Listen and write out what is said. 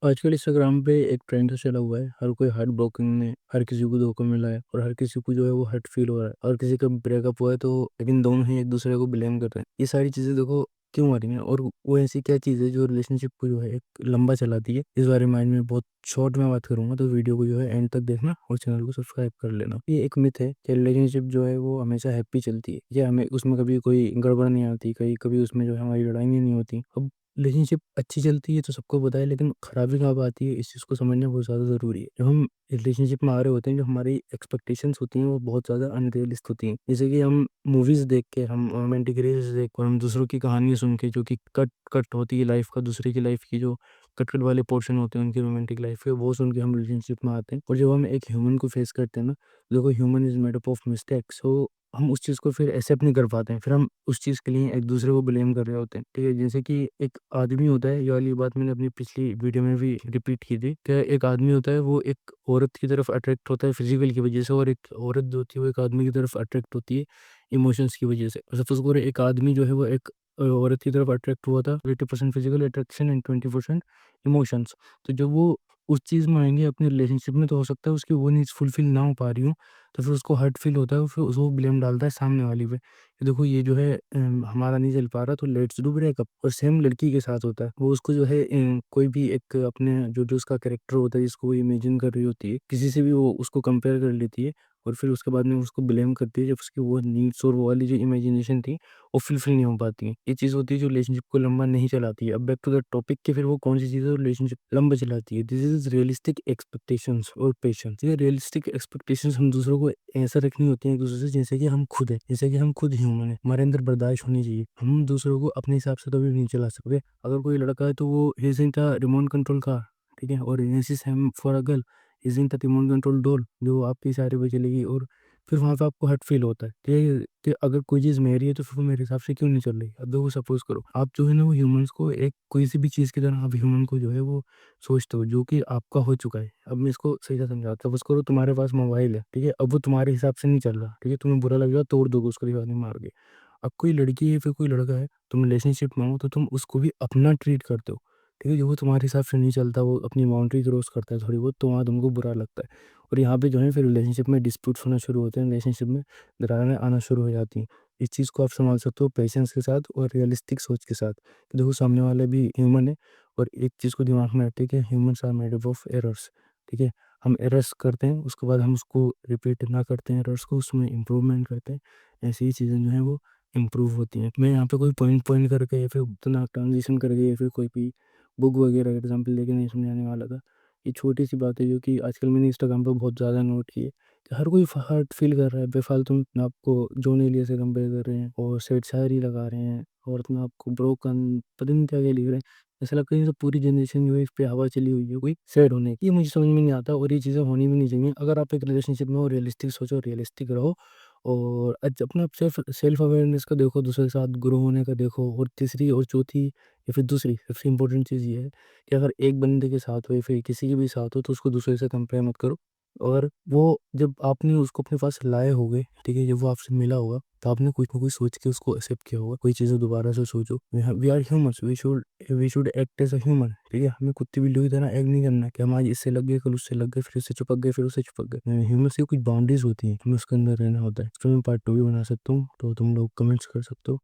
आजकल इंस्टाग्राम पे एक ट्रेंड सा चला हुआ है। हर कोई हार्ट ब्रोकन में हर किसी को धोखा मिला है और हर किसी को जो है वो हर्ट फील हो रहा है। और किसी का ब्रेकअप हुआ है तो लेकिन दोनों ही एक दूसरे को ब्लेम कर रहे हैं। ये सारी चीजें देखो क्यों आ रही हैं, और वो ऐसी क्या चीज़ है जो रिलेशनशिप को जो है एक लंबा चलाती है। इस बारे में आज मैं बहुत शॉर्ट में बात करूंगा, तो वीडियो को जो है एंड तक देखना और चैनल को सब्सक्राइब कर लेना। ये एक मिथ है कि रिलेशनशिप जो है वो हमेशा हैप्पी चलती है, या हमें उसमें कभी कोई गड़बड़ नहीं आती, कहीं कभी उसमें जो है हमारी लड़ाई नहीं होती। अब रिलेशनशिप अच्छी चलती है तो सबको पता है, लेकिन खराबी कब आती है इस चीज़ को समझना बहुत ज़्यादा ज़रूरी है। जब हम रिलेशनशिप में आ रहे होते हैं, जो हमारी एक्सपेक्टेशंस होती हैं वो बहुत ज़्यादा अनरियलिस्टिक होती हैं। जैसे कि हम मूवीज़ देख के, हम रोमांटिक रील्स देख कर, हम दूसरों की कहानियाँ सुन के, जो कि कट कट होती है लाइफ का, दूसरे की लाइफ की जो कट कट वाले पोर्शन होते हैं उनकी रोमांटिक लाइफ के, वो सुन के हम रिलेशनशिप में आते हैं। और जब हम एक ह्यूमन को फेस करते हैं ना, देखो human is made up of mistakes, so हम उस चीज़ को फिर एक्सेप्ट नहीं कर पाते हैं। फिर हम उस चीज़ के लिए एक दूसरे को ब्लेम कर रहे होते हैं। ठीक है, जैसे कि एक आदमी होता है, ये वाली बात मैंने अपनी पिछली वीडियो में भी रिपीट की थी कि एक आदमी होता है वो एक औरत की तरफ अट्रैक्ट होता है फिजिकल की वजह से, और एक औरत जो होती है वो एक आदमी की तरफ अट्रैक्ट होती है इमोशंस की वजह से। सपोज करो एक आदमी जो है वो एक औरत की तरफ अट्रैक्ट हुआ था, 80% फिजिकल अट्रैक्शन एंड 20% इमोशंस। तो जब वो उस चीज़ में आएंगे अपने रिलेशनशिप में, तो हो सकता है उसकी वो नीड्स फुलफिल ना हो पा रही हो, तो फिर उसको हर्ट फील होता है, फिर उसको ब्लेम डालता है सामने वाली पे कि देखो ये जो है हमारा नहीं चल पा रहा, तो लेट्स डू ब्रेकअप। और सेम लड़की के साथ होता है, वो उसको जो है कोई भी एक अपने जो जो उसका कैरेक्टर होता है जिसको वो इमेजिन कर रही होती है, किसी से भी वो उसको कंपेयर कर लेती है, और फिर उसके बाद में उसको ब्लेम करती है जब उसकी वो नीड्स और वो वाली जो इमेजिनेशन थी वो फुलफिल नहीं हो पाती है। ये चीज़ होती है जो रिलेशनशिप को लंबा नहीं चलाती है। अब बैक टू द टॉपिक कि फिर वो कौन सी चीज़ है रिलेशनशिप लंबा चलाती है। दिस इज रियलिस्टिक एक्सपेक्टेशंस और पेशेंस। ये रियलिस्टिक एक्सपेक्टेशंस हम दूसरों को ऐसा रखनी होती है एक दूसरे से जैसे कि हम खुद है, जैसे कि हम खुद ह्यूमन है, हमारे अंदर बर्दाश्त होनी चाहिए। हम दूसरों को अपने हिसाब से कभी नहीं चला सकते। अगर कोई लड़का है तो वो is in the remote control car, ठीक है, और same for a girl is in the remote control door, जो आपके इशारे पे चलेगी। और फिर वहाँ पे आपको हर्ट फील होता है कि अगर कोई चीज़ मेरी है तो फिर वो मेरे हिसाब से क्यों नहीं चल रही। अब देखो सपोज करो आप जो है ना वो ह्यूमंस को एक कोई सी भी चीज़ की तरह आप ह्यूमन को जो है वो सोचते हो जो कि आपका हो चुका है। अब मैं इसको सही से समझाता हूँ। सपोज करो तुम्हारे पास मोबाइल है, ठीक है, अब वो तुम्हारे हिसाब से नहीं चल रहा, ठीक है, तुम्हें बुरा लगेगा, तोड़ दोगे उसको दीवार में मार के। अब कोई लड़की है फिर कोई लड़का है, तुम रिलेशनशिप में हो तो तुम उसको भी अपना ट्रीट करते हो, ठीक है, जो वो तुम्हारे हिसाब से नहीं चलता, वो अपनी बाउंड्री क्रॉस करता है थोड़ी बहुत, तो वहाँ तुमको बुरा लगता है। और यहाँ पे जो है फिर रिलेशनशिप में डिस्प्यूट्स होना शुरू होते हैं, रिलेशनशिप में दरारें आना शुरू हो जाती हैं। इस चीज़ को आप संभाल सकते हो पेशेंस के साथ और रियलिस्टिक सोच के साथ कि देखो सामने वाला भी ह्यूमन है। और एक चीज़ को दिमाग में रखते हैं कि humans are made up of errors, ठीक है। हम एरर्स करते हैं, उसके बाद हम उसको रिपीट ना करते हैं एरर्स को, उसमें इम्प्रूवमेंट करते हैं। ऐसी ही चीज़ें जो हैं वो इम्प्रूव होती हैं। मैं यहाँ पे कोई पॉइंट पॉइंट करके या फिर उतना ट्रांजिशन करके या फिर कोई भी बुक वगैरह एग्जाम्पल लेके नहीं समझाने वाला था। ये छोटी सी बात है जो कि आजकल मैंने इंस्टाग्राम पे बहुत ज़्यादा नोट की है कि हर कोई हर्ट फील कर रहा है बेफालतू में, अपने आपको जॉन एलिया से कंपेयर कर रहे हैं और सेड शायरी लगा रहे हैं और अपने आपको ब्रोकन पता नहीं क्या क्या लिख रहे हैं। ऐसा लगता है जैसे पूरी जनरेशन जो है इस पे हवा चली हुई है कोई सैड होने की। ये मुझे समझ में नहीं आता और ये चीज़ें होनी भी नहीं चाहिए। अगर आप एक रिलेशनशिप में हो रियलिस्टिक सोचो, रियलिस्टिक रहो, और अपना सेल्फ सेल्फ अवेयरनेस का देखो, दूसरे के साथ ग्रो होने का देखो। और तीसरी और चौथी या फिर दूसरी सबसे इंपॉर्टेंट चीज़ ये है कि अगर एक बंदे के साथ हो या फिर किसी के भी साथ हो तो उसको दूसरे से कंपेयर मत करो। और वो जब आपने उसको अपने पास लाए होगे, ठीक है, जब वो आपसे मिला होगा, तो आपने कुछ ना कुछ सोच के उसको एक्सेप्ट किया होगा। कोई चीज़ें दोबारा से सोचो। We are humans, we should act as a human, ठीक है। हमें कुत्ते बिल्लियों की तरह एक्ट नहीं करना कि हम आज इससे लग गए, कल उससे लग गए, फिर उससे चिपक गए, फिर उससे चिपक गए। ह्यूमंस की कुछ बाउंड्रीज होती हैं, हमें उसके अंदर रहना होता है। इसको मैं पार्ट 2 भी बना सकता हूँ, तो तुम लोग कमेंट्स कर सकते हो।